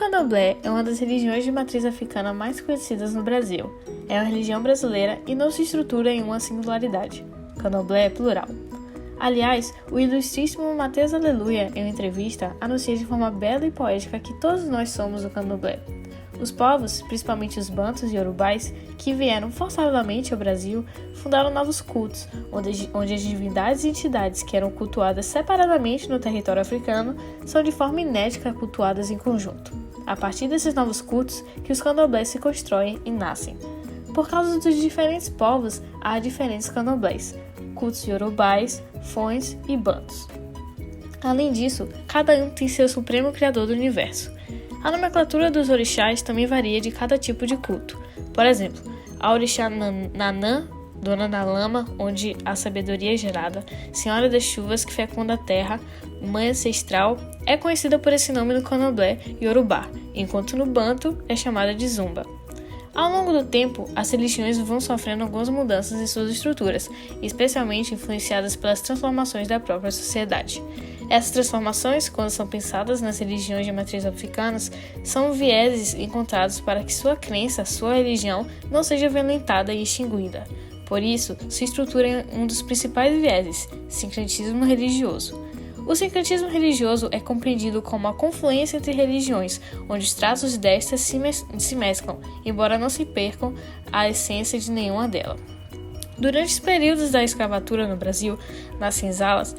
candomblé é uma das religiões de matriz africana mais conhecidas no Brasil. É uma religião brasileira e não se estrutura em uma singularidade. Candomblé é plural. Aliás, o ilustríssimo Mateus Aleluia, em uma entrevista, anuncia de forma bela e poética que todos nós somos o candomblé. Os povos, principalmente os bantos e yorubais, que vieram forçadamente ao Brasil, fundaram novos cultos, onde as divindades e entidades que eram cultuadas separadamente no território africano são de forma inédita cultuadas em conjunto. A partir desses novos cultos que os candomblés se constroem e nascem. Por causa dos diferentes povos, há diferentes candomblés, cultos yorubais, fões e bantos. Além disso, cada um tem seu supremo criador do universo. A nomenclatura dos orixás também varia de cada tipo de culto. Por exemplo, a orixá Nanã, dona da lama, onde a sabedoria é gerada, senhora das chuvas que fecunda a terra, mãe ancestral, é conhecida por esse nome no candomblé yorubá, enquanto no banto é chamada de zumba. Ao longo do tempo, as religiões vão sofrendo algumas mudanças em suas estruturas, especialmente influenciadas pelas transformações da própria sociedade. Essas transformações, quando são pensadas nas religiões de matriz africanas, são vieses encontrados para que sua crença, sua religião, não seja violentada e extinguida. Por isso, se estrutura em um dos principais vieses, sincretismo religioso. O sincretismo religioso é compreendido como a confluência entre religiões, onde os traços destas se mesclam, embora não se percam a essência de nenhuma delas. Durante os períodos da escravatura no Brasil, nas senzalas,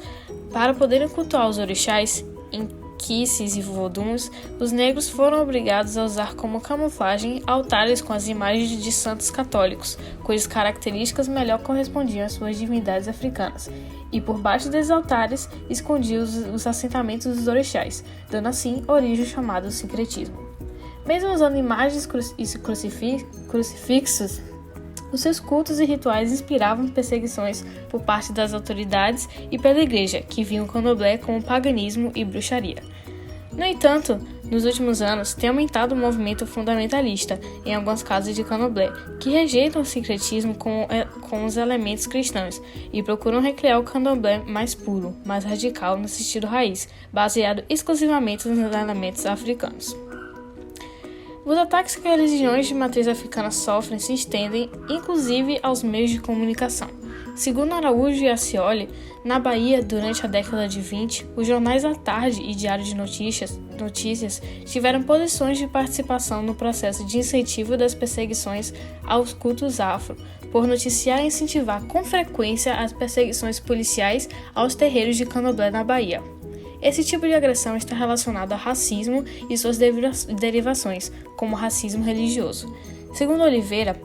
para poderem cultuar os orixás, inquices e voduns, os negros foram obrigados a usar como camuflagem altares com as imagens de santos católicos, cujas características melhor correspondiam às suas divindades africanas, e por baixo desses altares escondiam os assentamentos dos orixás, dando assim origem ao chamado sincretismo. Mesmo usando imagens e crucifixos, os seus cultos e rituais inspiravam perseguições por parte das autoridades e pela igreja, que viam o candomblé como paganismo e bruxaria. No entanto, nos últimos anos, tem aumentado o movimento fundamentalista em algumas casas de candomblé, que rejeitam o sincretismo com os elementos cristãos e procuram recriar o candomblé mais puro, mais radical no sentido raiz, baseado exclusivamente nos elementos africanos. Os ataques que as religiões de matriz africana sofrem se estendem, inclusive, aos meios de comunicação. Segundo Araújo e Acioli, na Bahia, durante a década de 20, os jornais à tarde e diário de notícias tiveram posições de participação no processo de incentivo das perseguições aos cultos afro, por noticiar e incentivar com frequência as perseguições policiais aos terreiros de candomblé na Bahia. Esse tipo de agressão está relacionado ao racismo e suas derivações, como o racismo religioso. Segundo Oliveira,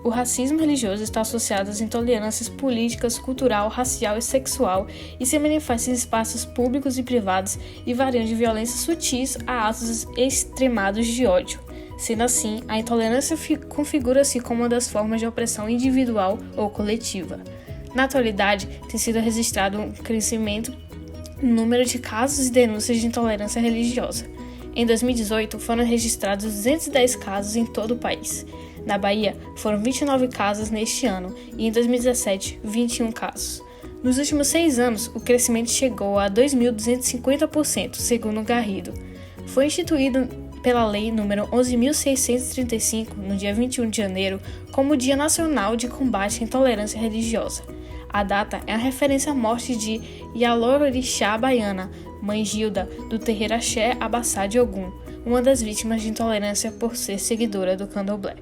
o racismo religioso está associado às intolerâncias políticas, cultural, racial e sexual e se manifesta em espaços públicos e privados e variam de violências sutis a atos extremados de ódio. Sendo assim, a intolerância configura-se como uma das formas de opressão individual ou coletiva. Na atualidade, tem sido registrado um crescimento no número de casos e denúncias de intolerância religiosa. Em 2018, foram registrados 210 casos em todo o país. Na Bahia, foram 29 casos neste ano e em 2017, 21 casos. Nos últimos 6 anos, o crescimento chegou a 2.250%, segundo Garrido. Foi instituído pela Lei nº 11.635, no dia 21 de janeiro, como Dia Nacional de Combate à Intolerância Religiosa. A data é a referência à morte de Yalorixá Baiana, Mãe Gilda, do terreiro Axé Abassá de Ogum, uma das vítimas de intolerância por ser seguidora do candomblé.